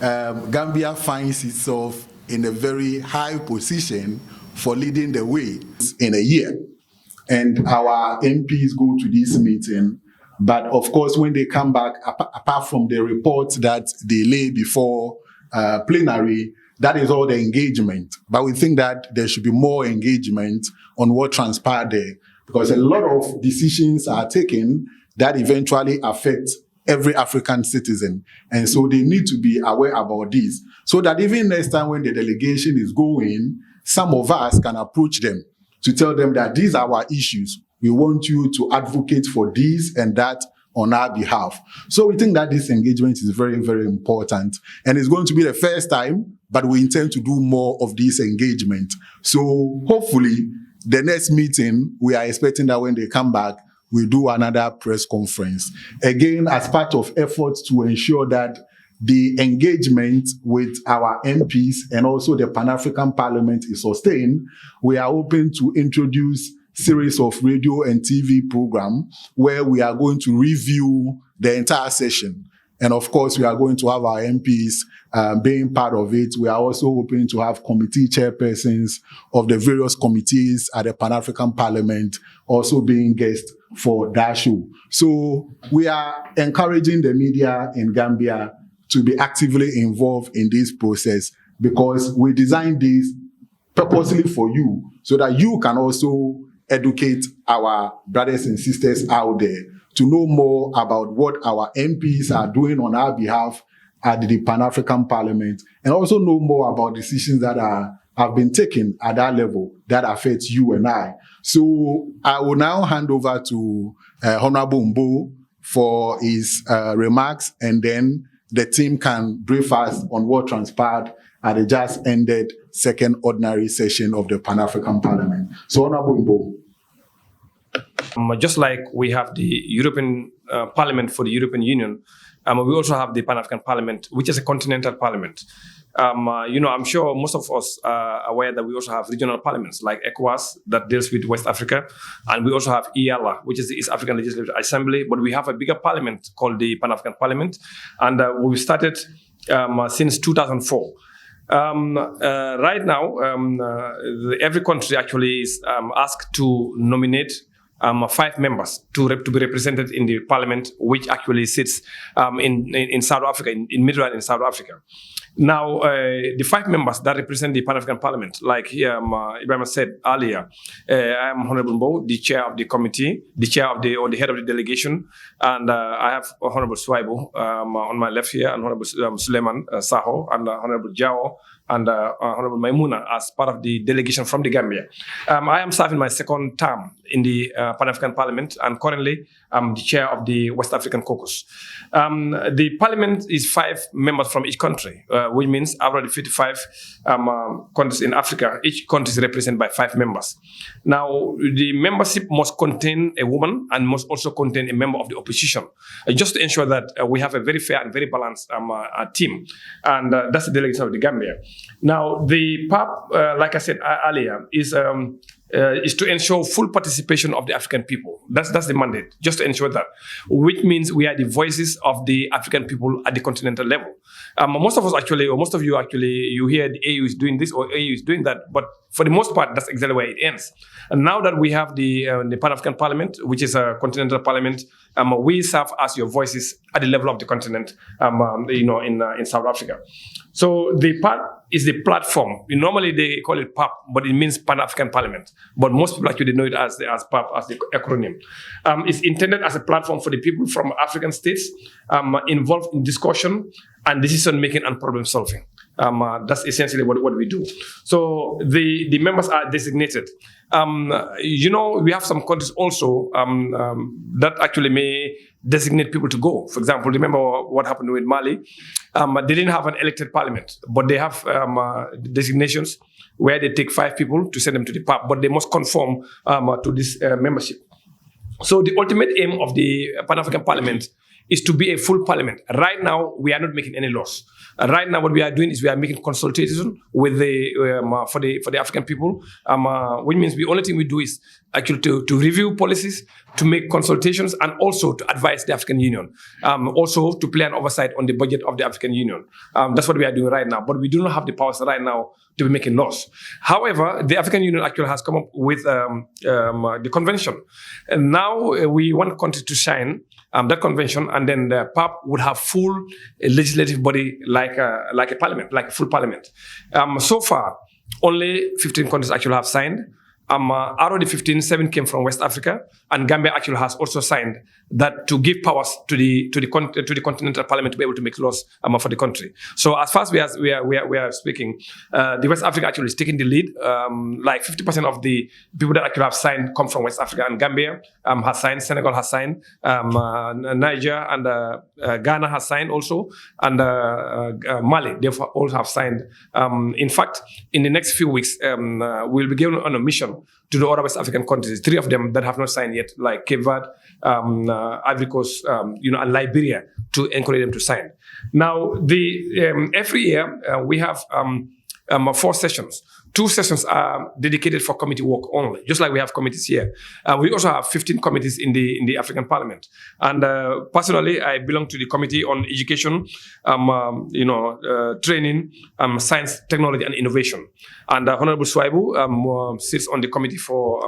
Gambia finds itself in a very high position for leading the way in a year. And our MPs go to this meeting, but of course, when they come back, apart from the reports that they lay before plenary, that is all the engagement. But we think that there should be more engagement on what transpired there, because a lot of decisions are taken that eventually affect every African citizen. And so they need to be aware about this, so that even next time when the delegation is going, some of us can approach them to tell them that these are our issues. We want you to advocate for this and that on our behalf. So we think that this engagement is very, very important. And it's going to be the first time, but we intend to do more of this engagement. So hopefully, the next meeting, we are expecting that when they come back, we'll do another press conference. Again, as part of efforts to ensure that the engagement with our MPs and also the Pan-African Parliament is sustained, we are hoping to introduce series of radio and TV program where we are going to review the entire session. And of course, we are going to have our MPs being part of it. We are also hoping to have committee chairpersons of the various committees at the Pan-African Parliament also being guests for that show. So we are encouraging the media in Gambia to be actively involved in this process, because we designed this purposely for you so that you can also educate our brothers and sisters out there to know more about what our MPs are doing on our behalf at the Pan-African Parliament, and also know more about decisions that have been taken at that level that affect you and I. So I will now hand over to Honorable Mbo for his remarks, and then the team can brief us on what transpired at the just ended second ordinary session of the Pan-African Parliament. So Honorable Mbo. Just like we have the European Parliament for the European Union, we also have the Pan-African Parliament, which is a continental parliament. I'm sure most of us are aware that we also have regional parliaments like ECOWAS that deals with West Africa, and we also have EALA, which is the East African Legislative Assembly, but we have a bigger parliament called the Pan-African Parliament, and we started since 2004. Right now, every country actually is asked to nominate 5 members to be represented in the parliament, which actually sits in South Africa, in Midrand in South Africa. Now, the 5 members that represent the Pan-African Parliament, like Ibrahim said earlier, I am Honorable Mbo, the chair of the committee, the head of the delegation, and I have Honorable Swaibu on my left here, and Honorable Suleiman Saho, and Honorable Jao, and Honorable Maimuna as part of the delegation from the Gambia. I am serving my second term in the Pan-African Parliament, and currently I'm the chair of the West African Caucus. The parliament is 5 members from each country, which means out of the 55 countries in Africa, each country is represented by 5 members. Now, the membership must contain a woman and must also contain a member of the opposition, just to ensure that we have a very fair and very balanced team. And that's the delegation of the Gambia. Now, the PAP, like I said earlier, is to ensure full participation of the African people. That's the mandate, just to ensure that, which means we are the voices of the African people at the continental level. Most of us actually, or most of you actually, you hear the AU is doing this or AU is doing that, but for the most part, that's exactly where it ends. And now that we have the Pan-African Parliament, which is a continental parliament, we serve as your voices at the level of the continent, in South Africa. So the PAP is the platform. Normally they call it PAP, but it means Pan-African Parliament. But most people actually know it as PAP, as the acronym. It's intended as a platform for the people from African states involved in discussion and decision-making and problem-solving. That's essentially what we do. So the members are designated. We have some countries also that actually may designate people to go. For example, remember what happened with Mali? They didn't have an elected parliament, but they have designations where they take 5 people to send them to the PAP, but they must conform to this membership. So the ultimate aim of the Pan-African Parliament is to be a full parliament. Right now, we are not making any laws. Right now, what we are doing is we are making consultation with for the African people, which means the only thing we do is actually to review policies, to make consultations, and also to advise the African Union, also to play an oversight on the budget of the African Union. That's what we are doing right now, but we do not have the powers right now to be making laws. However, the African Union actually has come up with the convention, and now we want countries to sign that convention, and then the PAP would have full legislative body like a parliament, like a full parliament. So far, only 15 countries actually have signed. Out of the 15, 7 came from West Africa, and Gambia actually has also signed that to give powers to the continental parliament to be able to make laws for the country. So as far as we are speaking, the West Africa actually is taking the lead. Like 50% of the people that actually have signed come from West Africa, and Gambia has signed, Senegal has signed, Niger and Ghana has signed also, and Mali, they all have signed. In fact, in the next few weeks, we'll be going on a mission to the other West African countries, 3 of them that have not signed yet, like Cape Verde, Ivory Coast, and Liberia, to encourage them to sign. Now, every year we have 4 sessions. 2 sessions are dedicated for committee work only, just like we have committees here. We also have 15 committees in the African Parliament. And personally, I belong to the Committee on Education, Training, Science, Technology, and Innovation. And Honorable Swaibu sits on the Committee for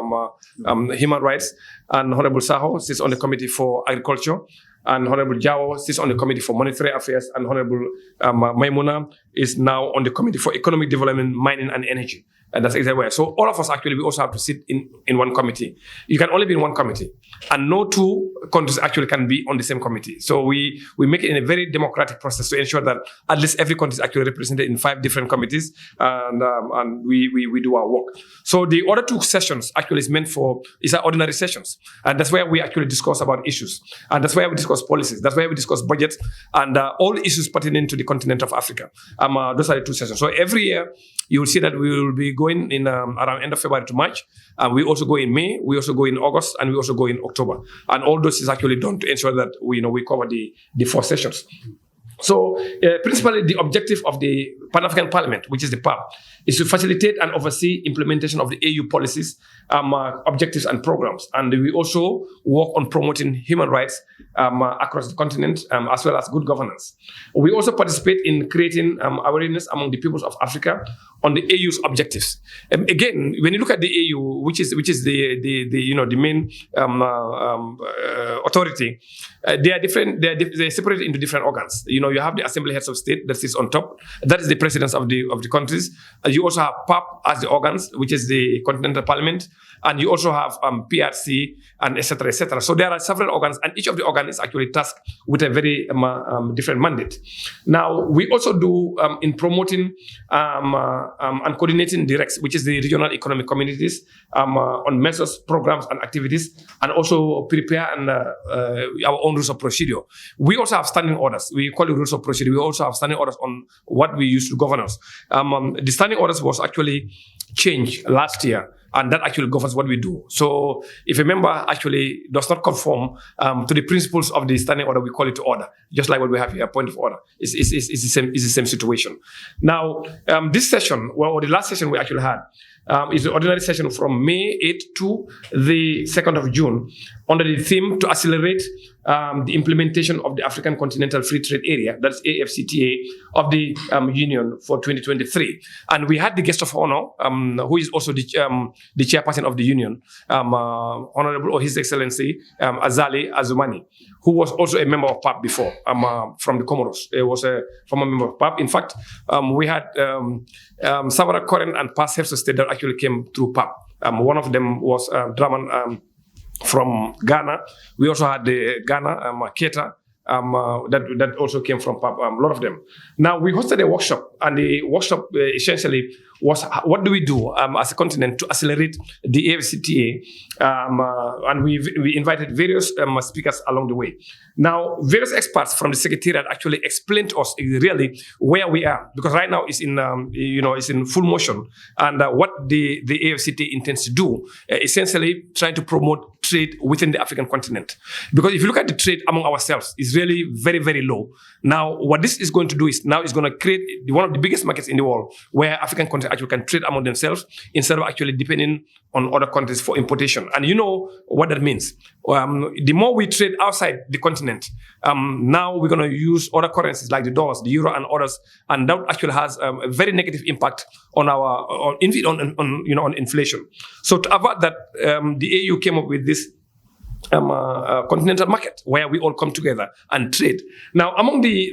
Human Rights, and Honorable Saho sits on the Committee for Agriculture, and Honorable Jawo sits on the Committee for Monetary Affairs, and Honorable Maimuna is now on the Committee for Economic Development, Mining, and Energy. And that's exactly where. So all of us actually, we also have to sit in one committee. You can only be in one committee, and no 2 countries actually can be on the same committee. So we make it in a very democratic process to ensure that at least every country is actually represented in 5 different committees, and we do our work. So the other 2 sessions actually is our ordinary sessions, and that's where we actually discuss about issues, and that's where we discuss policies, that's where we discuss budgets, and all issues pertaining to the continent of Africa. Those are the 2 sessions. So every year you will see that we will be going in around end of February to March. We also go in May, we also go in August, and we also go in October. And all this is actually done to ensure that we cover the 4 sessions. So principally the objective of the Pan-African Parliament, which is the PAP, is to facilitate and oversee implementation of the AU policies, objectives and programs. And we also work on promoting human rights across the continent, as well as good governance. We also participate in creating awareness among the peoples of Africa on the AU's objectives. Again, when you look at the AU, which is the main authority, they are different. They're separated into different organs. You have the Assembly Heads of State that sits on top. That is the presidents of the countries. You also have PAP as the organs, which is the Continental Parliament, and you also have PRC and etc. etc. So there are several organs, and each of the organs is actually tasked with a very different mandate. Now we also do in promoting and coordinating the RECs, which is the regional economic communities, on measures, programs, and activities, and also prepare our own rules of procedure. We also have standing orders. We call it rules of procedure. We also have standing orders on what we use to govern us. The standing orders was actually changed last year, and that actually governs what we do. So if a member actually does not conform to the principles of the standing order, we call it order, just like what we have here, point of order. It's the same situation. Now, this session, or the last session we actually had, is the ordinary session from May 8th to the 2nd of June, under the theme to accelerate the implementation of the African Continental Free Trade Area, that's AFCTA, of the Union for 2023. And we had the guest of honor, who is also the chairperson of the Union, Honorable His Excellency Azali Azumani, who was also a member of PAP before, from the Comoros. He was a former member of PAP. In fact, we had several current and past heads of state that actually came through PAP. One of them was Draman from Ghana. We also had the Ghana, Keita, that also came from PAP, a lot of them. Now, we hosted a workshop, and the workshop essentially was, what do we do as a continent to accelerate the AFCTA? And we invited various speakers along the way. Now, various experts from the Secretariat actually explained to us really where we are, because right now it's in, it's in full motion. And what the AFCTA intends to do, essentially trying to promote trade within the African continent. Because if you look at the trade among ourselves, it's really very, very low. Now, what this is going to do is now it's going to create one of the biggest markets in the world where African countries actually can trade among themselves instead of actually depending on other countries for importation. And you know what that means. The more we trade outside the continent, now we're going to use other currencies like the dollars, the euro, and others, and that actually has a very negative impact on our on inflation. So to avoid that, the AU came up with this continental market where we all come together and trade. Now, among the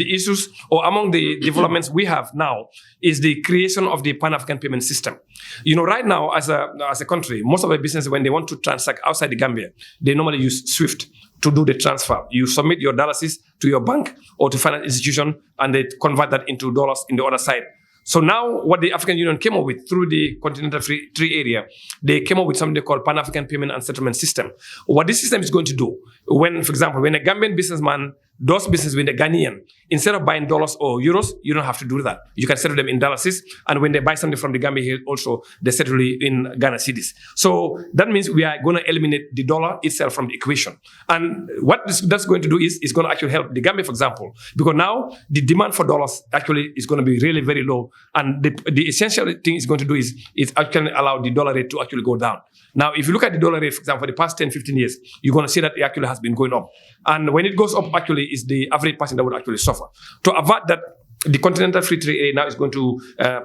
issues or among the developments we have now is the creation of the Pan-African payment system. You know, right now as a country, most of the businesses, when they want to transact outside the Gambia, they normally use SWIFT to do the transfer. You submit your dollars to your bank or to financial institution, and they convert that into dollars in the other side. So now what the African Union came up with through the Continental Free Trade Area, they came up with something they call Pan-African Payment and Settlement System. What this system is going to do, when, for example, when a Gambian businessman does business with a Ghanaian, instead of buying dollars or euros, you don't have to do that. You can settle them in dollars, and when they buy something from the Gambia here, also they settle it in Ghana cedis. So that means we are going to eliminate the dollar itself from the equation. And what that's going to do is going to actually help the Gambia, for example, because now the demand for dollars actually is going to be really very low, and the essential thing it's going to do is actually allow the dollar rate to actually go down. Now, if you look at the dollar rate, for example, for the past 10, 15 years, you're going to see that it actually has been going up. And when it goes up, actually, is the average person that would actually suffer. To avert that, the Continental Free Trade Area now is going to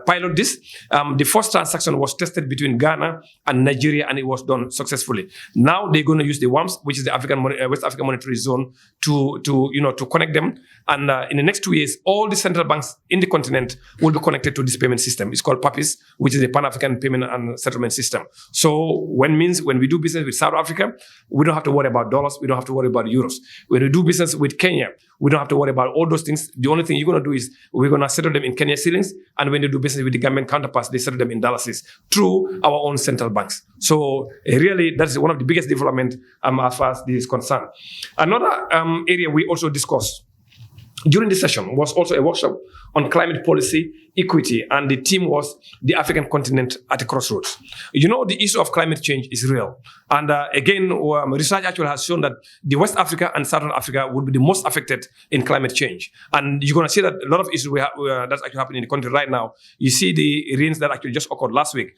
pilot this. The first transaction was tested between Ghana and Nigeria, and it was done successfully. Now they're going to use the WAMS, which is the West African Monetary Zone, to connect them. And in the next 2 years, all the central banks in the continent will be connected to this payment system. It's called PAPIS, which is the Pan-African Payment and Settlement System. So when we do business with South Africa, we don't have to worry about dollars. We don't have to worry about euros. When we do business with Kenya, we don't have to worry about all those things. The only thing you're going to do is we're going to settle them in Kenya shillings, and when they do business with the Gambian counterparts, they settle them in dollars through our own central banks. So really, that's one of the biggest developments as far as this is concerned. Another area we also discussed during this session was also a workshop on climate policy, equity, and the theme was the African continent at a crossroads. You know, the issue of climate change is real. And again, research actually has shown that the West Africa and Southern Africa would be the most affected in climate change. And you're going to see that a lot of issues that's actually happening in the country right now. You see the rains that actually just occurred last week,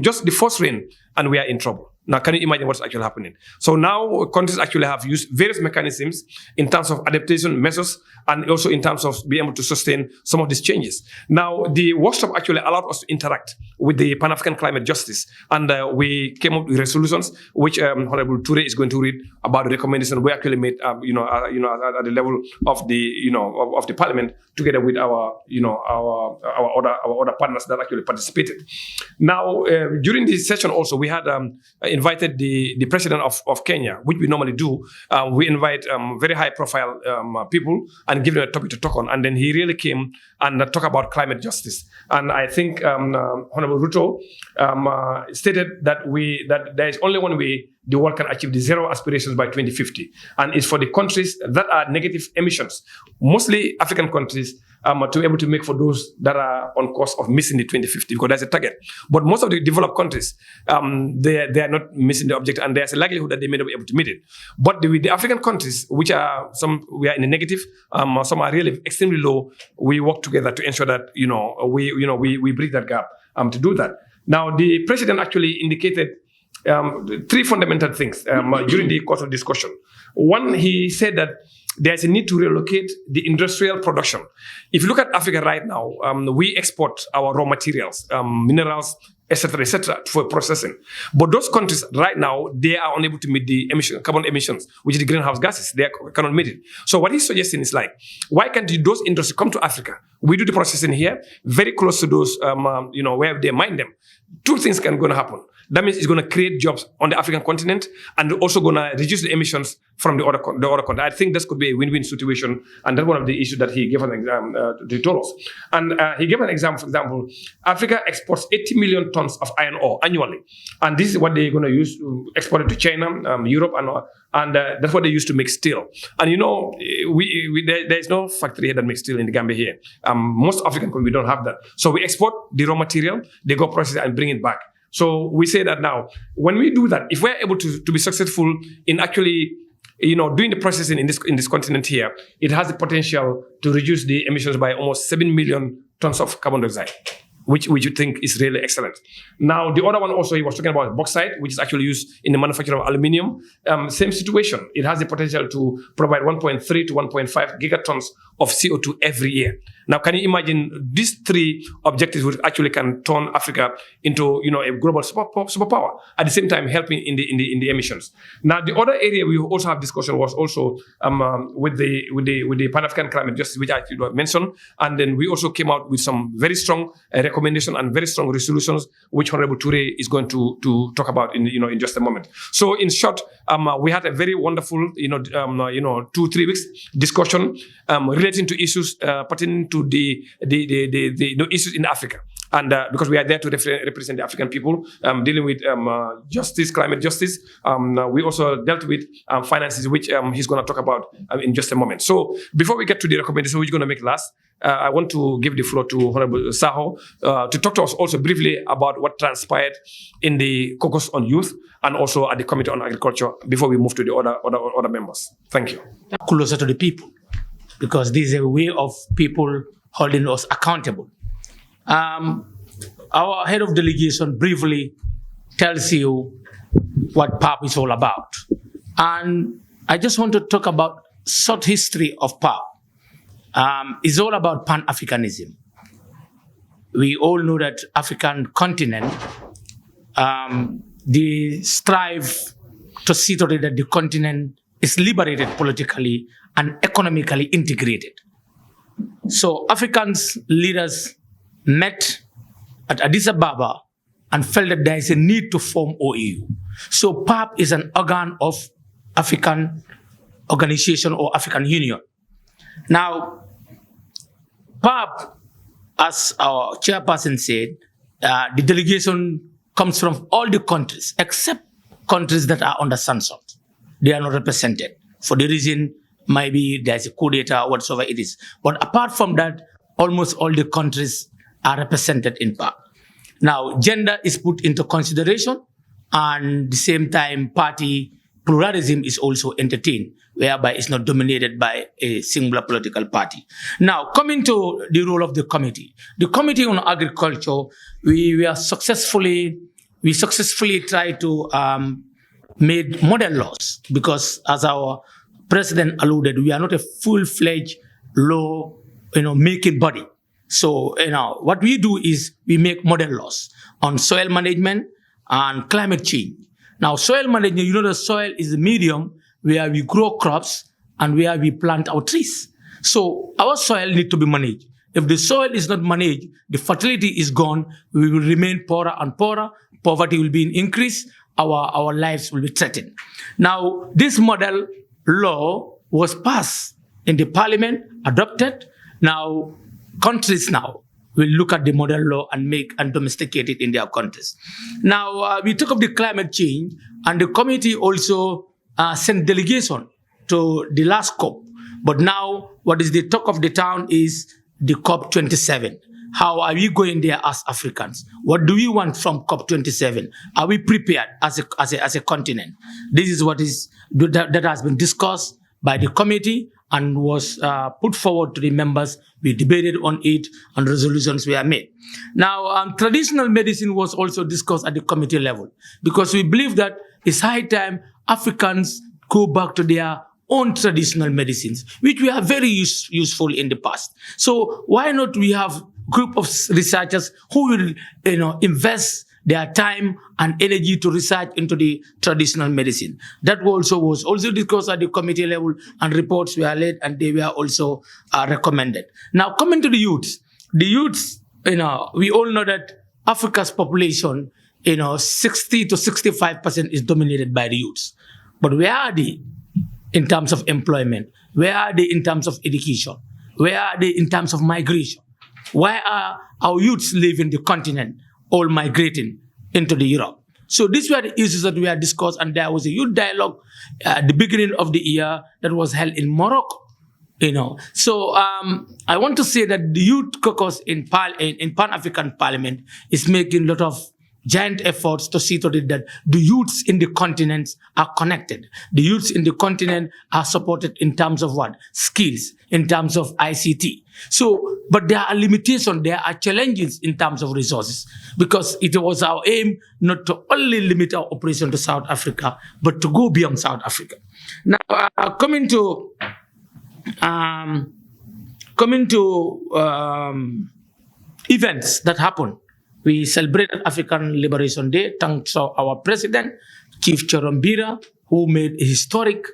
just the first rain, and we are in trouble. Now, can you imagine what's actually happening? So now countries actually have used various mechanisms in terms of adaptation measures and also in terms of being able to sustain some of these changes. Now, the workshop actually allowed us to interact with the Pan-African Climate Justice, and we came up with resolutions, which Honorable Toure is going to read about the recommendation we actually made, at the level of the Parliament, together with our other partners that actually participated. Now, during this session also, we had invited the president of Kenya, which we normally do. We invite very high-profile people and give them a topic to talk on, and then he really came and talk about climate justice. And I think Honorable Ruto stated that there is only one way the world can achieve the zero aspirations by 2050, and it's for the countries that are negative emissions, mostly African countries, to be able to make for those that are on course of missing the 2050, because there's a target. But most of the developed countries, they are not missing the objective, and there's a likelihood that they may not be able to meet it. But the African countries, which are we are in the negative, some are really extremely low. We work together to ensure that we bridge that gap to do that. Now, the president actually indicated three fundamental things during the course of discussion. One, he said that there's a need to relocate the industrial production. If you look at Africa right now, we export our raw materials, minerals, etc., for processing. But those countries right now, they are unable to meet the carbon emissions, which is the greenhouse gases. They cannot meet it. So what he's suggesting is why can't those industries come to Africa? We do the processing here, very close to those, where they mine them. Two things can going to happen. That means it's going to create jobs on the African continent and also going to reduce the emissions from the other continent. I think this could be a win-win situation, and that's one of the issues that he gave an example. He told us, and he gave an example. For example, Africa exports 80 million tons of iron ore annually, and this is what they're going to use to export it to China, Europe, and that's what they use to make steel. And there is no factory here that makes steel in the Gambia here. Most African countries, we don't have that. So we export the raw material, they go process it and bring it back. So we say that now, when we do that, if we're able to be successful in actually doing the processing in this continent here, it has the potential to reduce the emissions by almost 7 million tons of carbon dioxide, which you think is really excellent. Now, the other one also, he was talking about bauxite, which is actually used in the manufacture of aluminium. Same situation. It has the potential to provide 1.3 to 1.5 gigatons of CO2 every year. Now, can you imagine these three objectives which actually can turn Africa into, a global superpower, at the same time helping in the emissions. Now, the other area we also have discussion was also with the Pan-African climate justice, which I mentioned, and then we also came out with some very strong recommendation and very strong resolutions, which Honorable Toure is going to talk about in just a moment. So, in short, we had a very wonderful 2-3 weeks discussion relating to issues pertaining to the issues in Africa. And because we are there to represent the African people, dealing with justice, climate justice, we also dealt with finances, which he's going to talk about in just a moment. So before we get to the recommendation, which we're going to make last, I want to give the floor to Honorable Saho to talk to us also briefly about what transpired in the caucus on youth and also at the Committee on Agriculture before we move to the other members. Thank you. Closer to the people, because this is a way of people holding us accountable. Our head of delegation briefly tells you what PAP is all about. And I just want to talk about short history of PAP. It's all about Pan-Africanism. We all know that African continent, they strive to see to it that the continent is liberated politically and economically integrated. So Africans leaders met at Addis Ababa and felt that there is a need to form OAU. So PAP is an organ of African organization or African Union. Now, PAP, as our chairperson said, the delegation comes from all the countries except countries that are under sanction. They are not represented for the reason maybe there's a coup d'etat or whatsoever it is. But apart from that, almost all the countries are represented in PAP. Now, gender is put into consideration, and at the same time, party pluralism is also entertained, whereby it's not dominated by a singular political party. Now, coming to the role of the committee. The Committee on Agriculture, we successfully tried to make model laws, because as our president alluded, we are not a full-fledged law making body. So, what we do is we make model laws on soil management and climate change. Now, soil management, the soil is the medium where we grow crops and where we plant our trees. So, our soil needs to be managed. If the soil is not managed, the fertility is gone, we will remain poorer and poorer, poverty will be in increase, our lives will be threatened. Now, this model law was passed in the parliament, adopted. Now, countries now will look at the model law and make and domesticate it in their countries. Now, we talk of the climate change, and the committee also sent delegation to the last COP. But now, what is the talk of the town is the COP27. How are we going there as Africans? What do we want from COP27? Are we prepared as a continent? This is what that has been discussed by the committee and was put forward to the members. We debated on it and resolutions were made. Now, traditional medicine was also discussed at the committee level, because we believe that it's high time Africans go back to their own traditional medicines, which were very useful in the past. So why not we have group of researchers who will invest their time and energy to research into the traditional medicine. That also was discussed at the committee level, and reports were led and they were also recommended. Now, coming to the youths, we all know that Africa's population, 60 to 65% is dominated by the youths. But where are they in terms of employment? Where are they in terms of education? Where are they in terms of migration? Why are our youths leaving the continent, all migrating into the Europe? So these were the issues that we had discussed, and there was a youth dialogue at the beginning of the year that was held in Morocco. So I want to say that the youth caucus in Pan-African Parliament is making a lot of giant efforts to see to it that the youths in the continents are connected. The youths in the continent are supported in terms of what? Skills, in terms of ICT. So, but there are limitations, there are challenges in terms of resources, because it was our aim not to only limit our operation to South Africa, but to go beyond South Africa. Now, coming to events that happen. We celebrated African Liberation Day thanks to our president, Chief Chorombira, who made a historic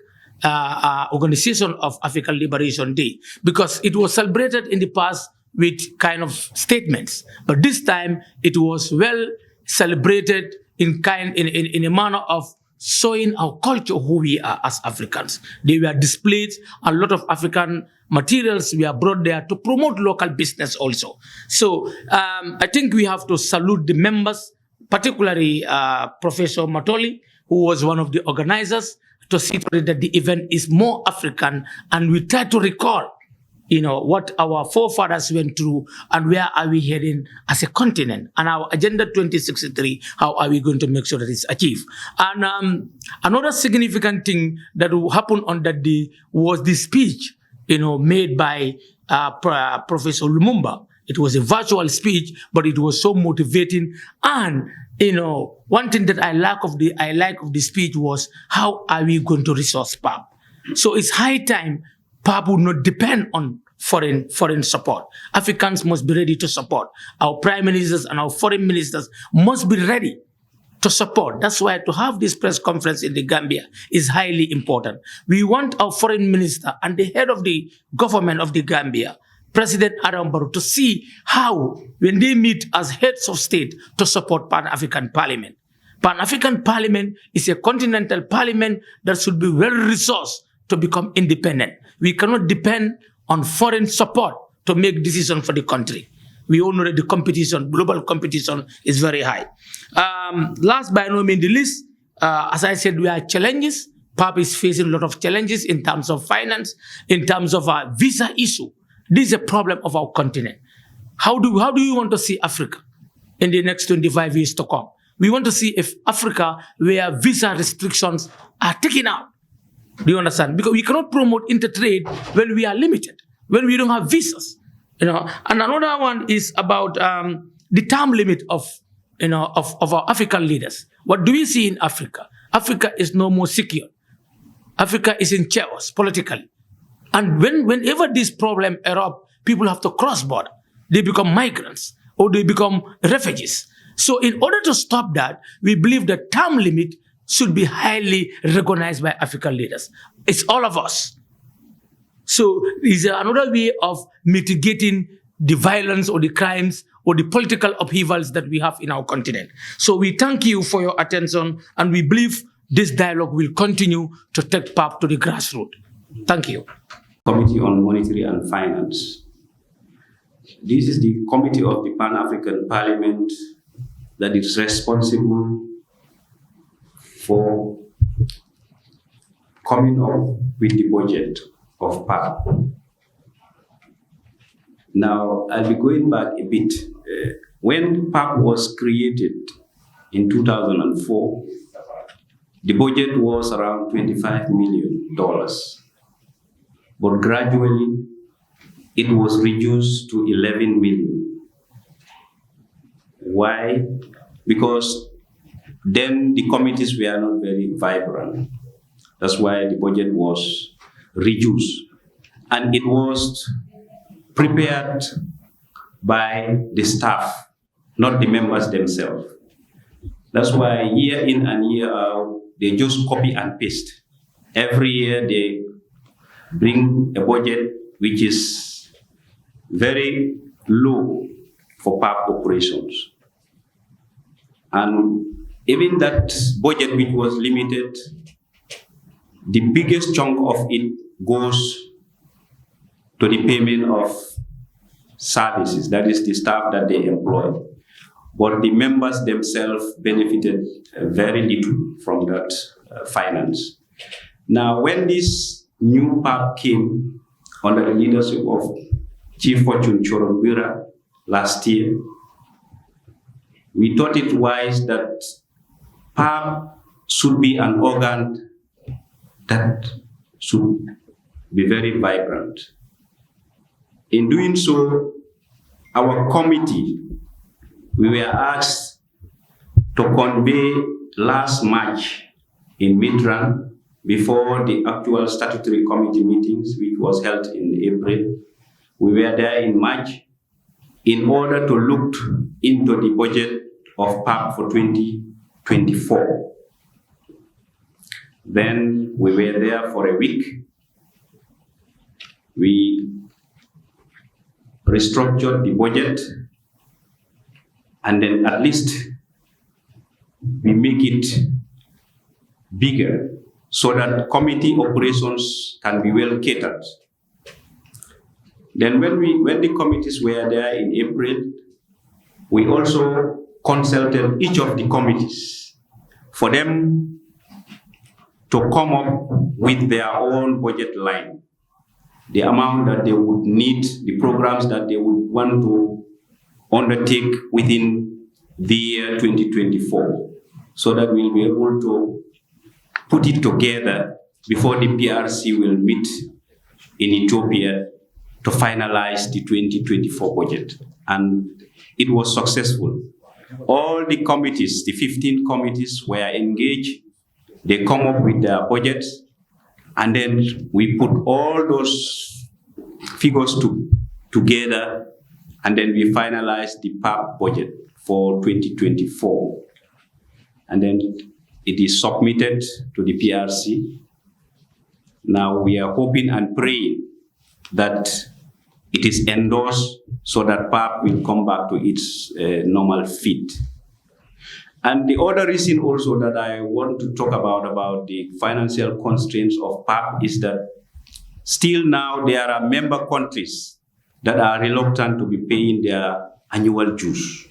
organization of African Liberation Day, because it was celebrated in the past with kind of statements, but this time it was well celebrated in a manner of showing our culture, who we are as Africans. They were displayed, a lot of African materials were brought there to promote local business also. So I think we have to salute the members, particularly Professor Matoli, who was one of the organizers, to see that the event is more African, and we try to recall what our forefathers went through and where are we heading as a continent, and our Agenda 2063, how are we going to make sure that it's achieved. And another significant thing that will happen on that day was the speech, made by Professor Lumumba. It was a virtual speech, but it was so motivating. And one thing that I like of the speech was, how are we going to resource PAP? So it's high time PAP would not depend on foreign support. Africans must be ready to support. Our prime ministers and our foreign ministers must be ready to support. That's why to have this press conference in the Gambia is highly important. We want our foreign minister and the head of the government of the Gambia, President Adam Barrow, to see how, when they meet as heads of state, to support Pan-African Parliament. Pan-African Parliament is a continental parliament that should be well-resourced to become independent. We cannot depend on foreign support to make decisions for the country. We all know that the competition, global competition, is very high. Last but no means the least, as I said, we have challenges. PAP is facing a lot of challenges in terms of finance, in terms of our visa issue. This is a problem of our continent. How do you want to see Africa in the next 25 years to come? We want to see if Africa, where visa restrictions are taken out. Do you understand? Because we cannot promote intertrade when we are limited, when we don't have visas. And another one is about the term limit of our African leaders. What do we see in Africa? Africa is no more secure. Africa is in chaos politically. And whenever this problem erupts, people have to cross border. They become migrants or they become refugees. So in order to stop that, we believe the term limit should be highly recognized by African leaders. It's all of us. So it's another way of mitigating the violence or the crimes or the political upheavals that we have in our continent. So we thank you for your attention, and we believe this dialogue will continue to take PAP to the grassroots. Thank you. Committee on Monetary and Finance. This is the committee of the Pan-African Parliament that is responsible for coming up with the budget of PAP. Now, I'll be going back a bit. When PAP was created in 2004, the budget was around $25 million. But gradually, it was reduced to 11 million. Why? Because then the committees were not very vibrant. That's why the budget was reduced. And it was prepared by the staff, not the members themselves. That's why year in and year out, they just copy and paste. Every year they bring a budget which is very low for PAP operations. And even that budget which was limited, the biggest chunk of it goes to the payment of services, that is the staff that they employ. But the members themselves benefited very little from that finance. Now, when this new PAP came under the leadership of Chief Fortune Chorombira last year, we thought it wise that PAP should be an organ that should be very vibrant. In doing so, our committee, we were asked to convey last March in Midran before the actual statutory committee meetings, which was held in April. We were there in March in order to look into the budget of PAP for 2024. Then we were there for a week. We restructured the budget, and then at least we make it bigger so that committee operations can be well catered. Then when the committees were there in April, we also consulted each of the committees for them to come up with their own budget line, the amount that they would need, the programs that they would want to undertake within the year 2024, so that we'll be able to put it together before the PRC will meet in Ethiopia to finalize the 2024 budget. And it was successful. All the committees, the 15 committees were engaged. They come up with their budgets, and then we put all those figures together, and then we finalized the PAP budget for 2024. And then it is submitted to the PRC. Now we are hoping and praying that it is endorsed so that PAP will come back to its normal fit. And the other reason also that I want to talk about the financial constraints of PAP is that still now there are member countries that are reluctant to be paying their annual dues.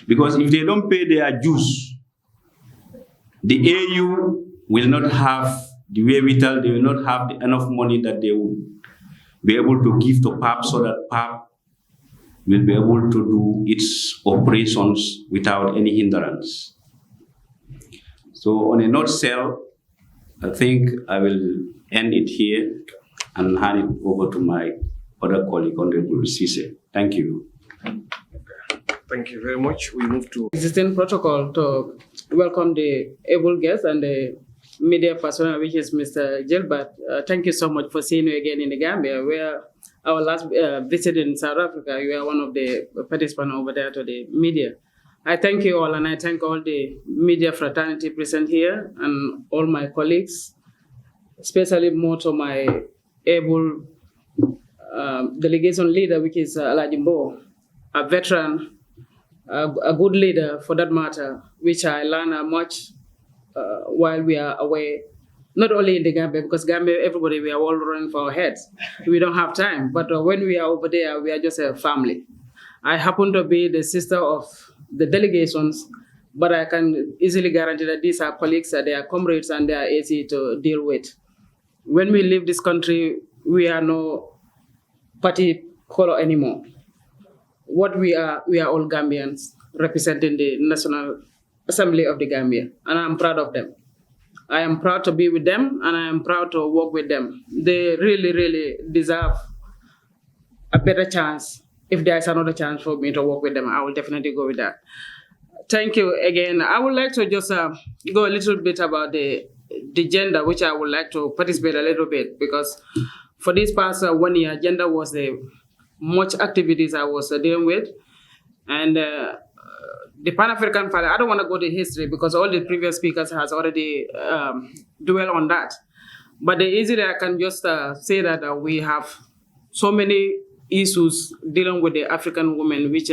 Because if they don't pay their dues, the AU will not have the wherewithal, they will not have enough money that they will be able to give to PAP so that PAP will be able to do its operations without any hindrance. So on a nutshell, I think I will end it here and hand it over to my other colleague, Honorable Cisse. Thank you. Thank you very much. We move to existing protocol to welcome the able guest and the media personnel, which is Mr. Gilbert. Thank you so much for seeing you again in the Gambia, where our last visit in South Africa, you are one of the participants over there to the media. I thank you all, and I thank all the media fraternity present here and all my colleagues, especially more to my able delegation leader, which is Alhaji Mbow, a veteran, a good leader for that matter, which I learned much while we are away, not only in the Gambia, because Gambia, everybody, we are all running for our heads. We don't have time. But when we are over there, we are just a family. I happen to be the sister of the delegations, but I can easily guarantee that these are colleagues, they are comrades, and they are easy to deal with. When we leave this country, we are no party color anymore. What we are all Gambians representing the National Assembly of the Gambia, and I'm proud of them. I am proud to be with them, and I am proud to work with them. They really, really deserve a better chance. If there is another chance for me to work with them, I will definitely go with that. Thank you again. I would like to just go a little bit about the gender, which I would like to participate a little bit, because for this past 1 year, gender was the much activities I was dealing with. And the Pan-African Parliament, I don't want to go to history because all the previous speakers has already dwelled on that. But easily I can just say that we have so many issues dealing with the African women, which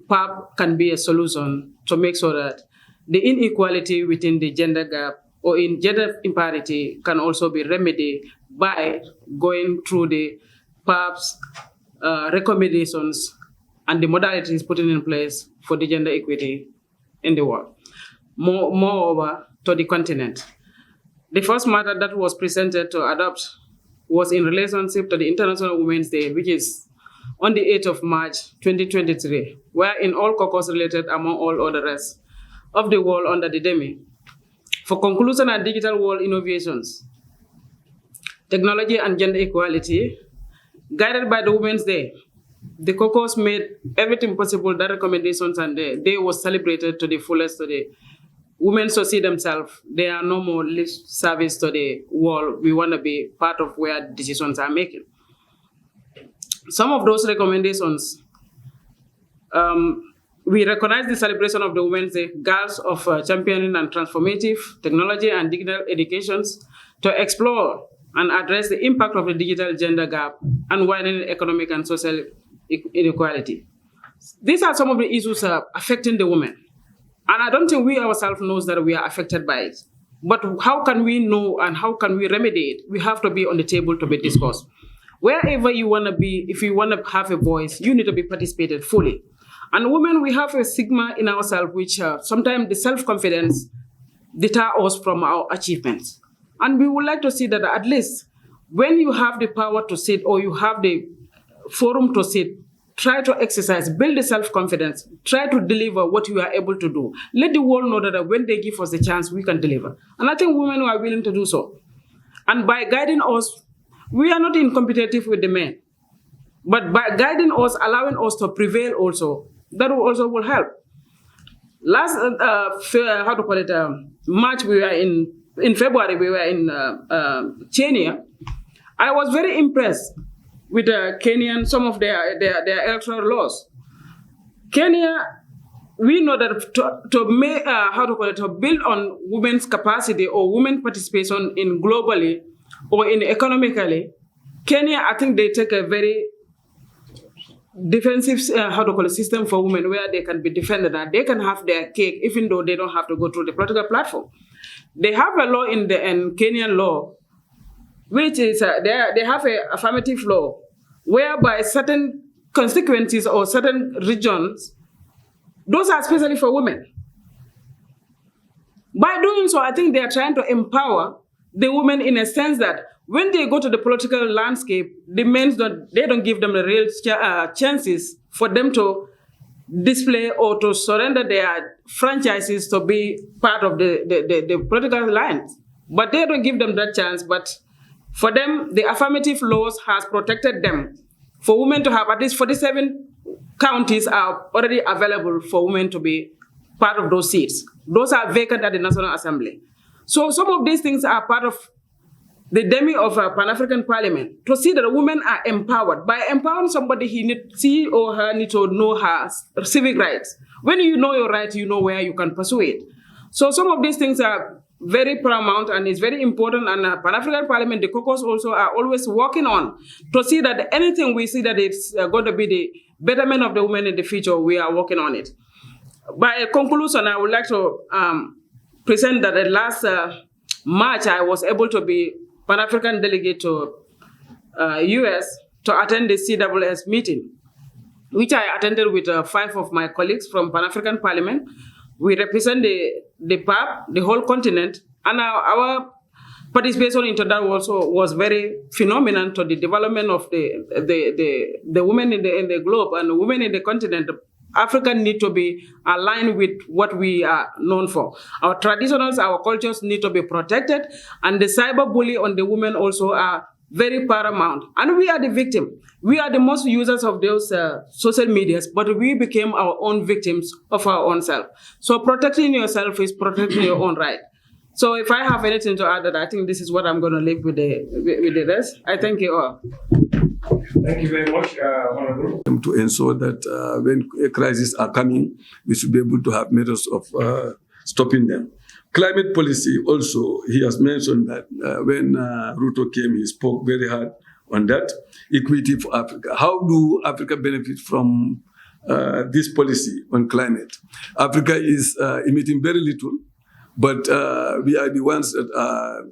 PAP can be a solution to make sure that the inequality within the gender gap or in gender imparity can also be remedied by going through the PAP's recommendations and the modalities put in place for the gender equity in the world. Moreover, to the continent. The first matter that was presented to adopt was in relationship to the International Women's Day, which is on the 8th of March 2023, wherein all caucus related among all other rest of the world under the DEMI for conclusion and digital world innovations, technology and gender equality, guided by the Women's Day. The caucus made everything possible, that recommendations, and the day was celebrated to the fullest today. Women so see themselves, they are no more lip service to the world. We want to be part of where decisions are making. Some of those recommendations, we recognize the celebration of the Women's Day, goals of championing and transformative technology and digital educations to explore and address the impact of the digital gender gap and widening economic and social inequality. These are some of the issues affecting the women. And I don't think we ourselves know that we are affected by it. But how can we know and how can we remedy it? We have to be on the table to be discussed. Wherever you want to be, if you want to have a voice, you need to be participated fully. And women, we have a stigma in ourselves, which sometimes the self-confidence deter us from our achievements. And we would like to see that at least when you have the power to sit or you have the forum to sit, try to exercise, build the self-confidence, try to deliver what you are able to do. Let the world know that when they give us the chance, we can deliver. And I think women are willing to do so. And by guiding us, we are not in competitive with the men. But by guiding us, allowing us to prevail also, that also will help. Last, March, we were in February, we were in Kenya. I was very impressed with Kenyan, some of their electoral laws. Kenya, we know that to build on women's capacity or women participation in globally or in economically, Kenya, I think they take a very defensive system for women where they can be defended and they can have their cake even though they don't have to go through the political platform. They have a law in Kenyan law, which is they have an affirmative law whereby certain constituencies or certain regions, those are especially for women. By doing so, I think they are trying to empower the women in a sense that when they go to the political landscape, the men don't give them the real chances for them to display or to surrender their franchises to be part of the political lines. But they don't give them that chance. But for them, the affirmative laws has protected them. For women to have at least 47 counties are already available for women to be part of those seats. Those are vacant at the National Assembly. So some of these things are part of the DEMI of Pan-African Parliament to see that women are empowered. By empowering somebody, he or her need to know her civic rights. When you know your rights, you know where you can pursue it. So some of these things are very paramount and it's very important. And Pan-African Parliament, the caucus also are always working on to see that anything we see that it's going to be the betterment of the women in the future, we are working on it. By conclusion, I would like to present that at last March, I was able to be Pan-African delegate to US to attend the CWS meeting, which I attended with 5 of my colleagues from Pan-African Parliament. We represent the PAP, the whole continent, and our participation into that also was very phenomenal to the development of the women in the globe and the women in the continent. Africa need to be aligned with what we are known for. Our traditionals, our cultures need to be protected, and the cyberbully on the women also are very paramount. And we are the victim. We are the most users of those social medias, but we became our own victims of our own self. So protecting yourself is protecting your own right. So if I have anything to add, I think this is what I'm going to leave with the rest. I thank you all. Thank you very much, Honorable. To ensure that when crises are coming, we should be able to have methods of stopping them. Climate policy also, he has mentioned that when Ruto came, he spoke very hard on that. Equity for Africa. How do Africa benefit from this policy on climate? Africa is emitting very little, but we are the ones that are,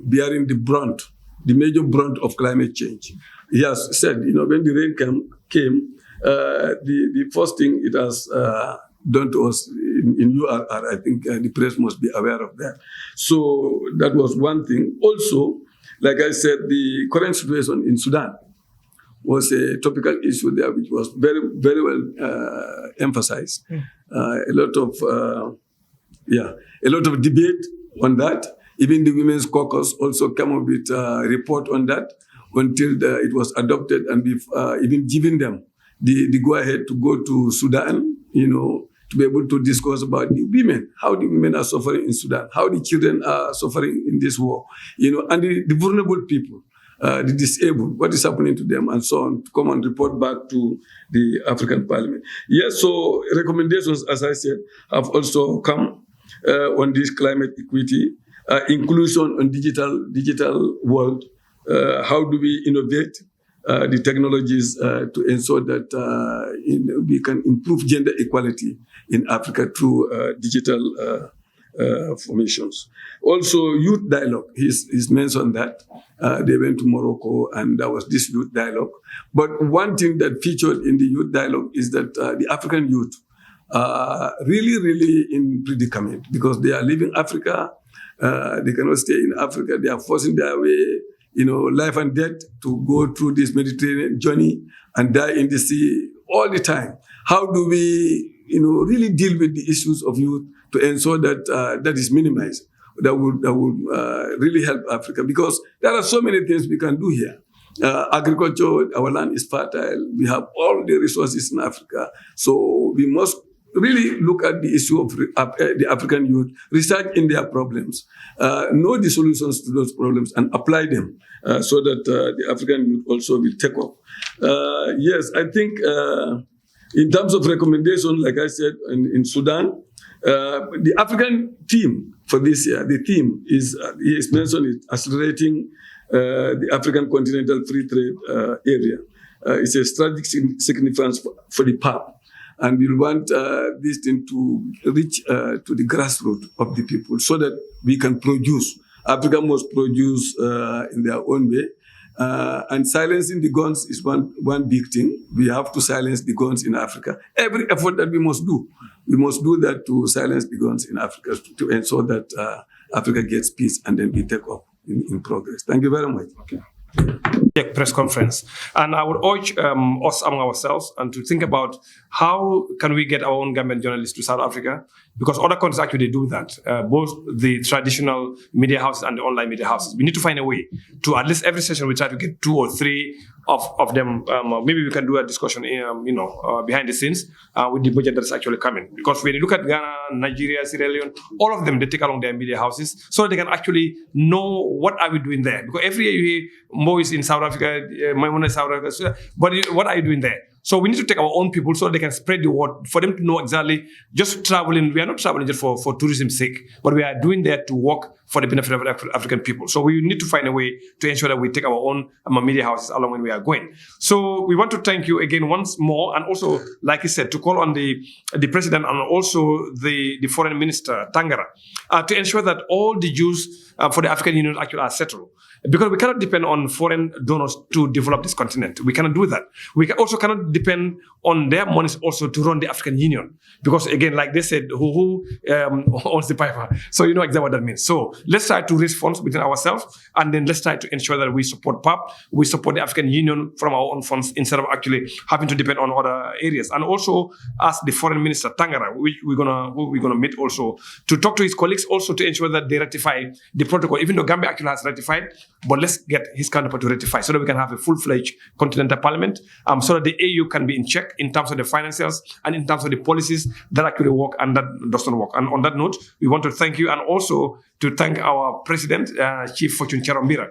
bearing the major brunt of climate change. He has said, when the rain came, the first thing it has done to us in URR, I think the press must be aware of that. So that was one thing. Also, like I said, the current situation in Sudan. was a topical issue there, which was very, very well emphasized. A lot of debate on that. Even the Women's Caucus also came up with a report on that until it was adopted, and we've even given them the go-ahead to go to Sudan, to be able to discuss about the women, how the women are suffering in Sudan, how the children are suffering in this war, and the vulnerable people, the disabled, what is happening to them, and so on, to come and report back to the African Parliament. Yes, so recommendations, as I said, have also come on this climate equity, inclusion on digital world. How do we innovate the technologies to ensure that we can improve gender equality in Africa through digital formations. Also, youth dialogue, he's mentioned that. They went to Morocco and there was this youth dialogue. But one thing that featured in the youth dialogue is that the African youth are really, really in predicament because they are leaving Africa. They cannot stay in Africa. They are forcing their way, life and death to go through this Mediterranean journey and die in the sea all the time. How do we, really deal with the issues of youth to ensure that that is minimized? That would really help Africa, because there are so many things we can do here. Agriculture, our land is fertile. We have all the resources in Africa. So we must really look at the issue of the African youth, research in their problems, know the solutions to those problems and apply them so that the African youth also will take off. Yes, I think in terms of recommendation, like I said, in Sudan, the African theme for this year, the theme is, he has mentioned it, accelerating the African continental free trade area. It's a strategic significance for the PAP. And we want this thing to reach to the grassroots of the people so that we can produce. Africa must produce in their own way. And silencing the guns is one big thing. We have to silence the guns in Africa. Every effort that we must do that to silence the guns in Africa to ensure that Africa gets peace and then we take off in progress. Thank you very much. Okay. Press conference, and I would urge us among ourselves and to think about how can we get our own Gambian journalists to South Africa, because other countries actually do that, both the traditional media houses and the online media houses. We need to find a way to, at least every session, we try to get 2 or 3 of them. Maybe we can do a discussion, behind the scenes with the budget that's actually coming. Because when you look at Ghana, Nigeria, Sierra Leone, all of them, they take along their media houses so they can actually know what are we doing there. Because every year you hear Mo is in South Africa, Maimuna is South Africa, but what are you doing there? So we need to take our own people so they can spread the word, for them to know exactly, just traveling. We are not traveling just for tourism's sake, but we are doing that to work for the benefit of African people. So we need to find a way to ensure that we take our own media houses along when we are going. So we want to thank you again once more, and also, like I said, to call on the president and also the foreign minister, Tangara, to ensure that all the dues for the African Union actually are settled. Because we cannot depend on foreign donors to develop this continent. We cannot do that. We also cannot depend on their monies also to run the African Union. Because again, like they said, who owns the piper? So you know exactly what that means. So let's try to raise funds within ourselves, and then let's try to ensure that we support PAP, we support the African Union from our own funds instead of actually having to depend on other areas. And also ask the foreign minister, Tangara, who we're gonna meet also, to talk to his colleagues also to ensure that they ratify the protocol, even though Gambia actually has ratified. But let's get his counterpart to ratify so that we can have a full-fledged continental parliament, so that the AU can be in check in terms of the financials and in terms of the policies that actually work and that doesn't work. And on that note, we want to thank you, and also to thank our president, Chief Fortune Charombira.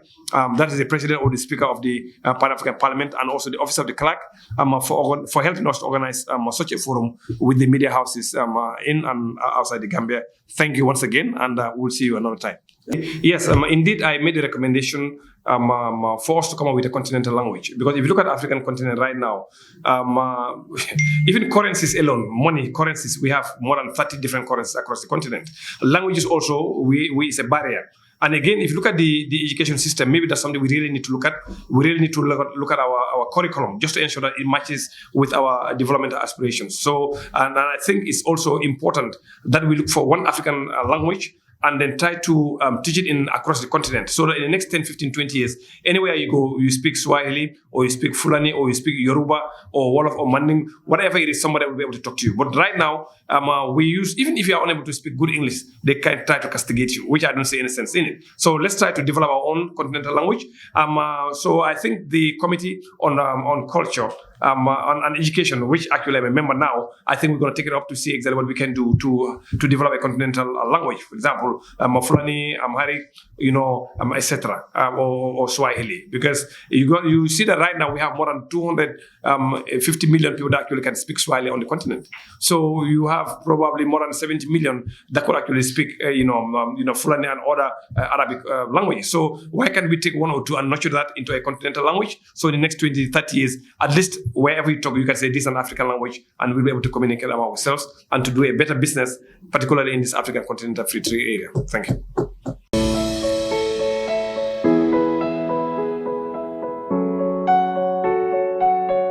That is the president or the speaker of the Pan-African Parliament, and also the office of the clerk, for helping us to organize such a forum with the media houses in and outside the Gambia. Thank you once again, and we'll see you another time. Yes, indeed, I made a recommendation for us to come up with a continental language. Because if you look at the African continent right now, even currencies alone, money, currencies, we have more than 30 different currencies across the continent. Languages also, is a barrier. And again, if you look at the education system, maybe that's something we really need to look at. We really need to look at our curriculum just to ensure that it matches with our developmental aspirations. So, and I think it's also important that we look for one African language and then try to teach it across the continent, so that in the next 10, 15, 20 years, anywhere you go, you speak Swahili, or you speak Fulani, or you speak Yoruba, or Wolof, or Manding, whatever it is, somebody will be able to talk to you. But right now, we use, even if you are unable to speak good English, they can try to castigate you, which I don't see any sense in it. So let's try to develop our own continental language. So I think the committee on culture and education, which actually I'm a member now, I think we're going to take it up to see exactly what we can do to develop a continental language. For example, Fulani, Amharic, etc., or Swahili, because you see that right now we have more than 250 million people that actually can speak Swahili on the continent. So you have probably more than 70 million that could actually speak, Fulani and other Arabic languages. So why can't we take one or two and nurture that into a continental language? So in the next 20, 30 years, at least wherever you talk, you can say this is an African language, and we'll be able to communicate among ourselves and to do a better business, particularly in this African continental free trade area. Thank you.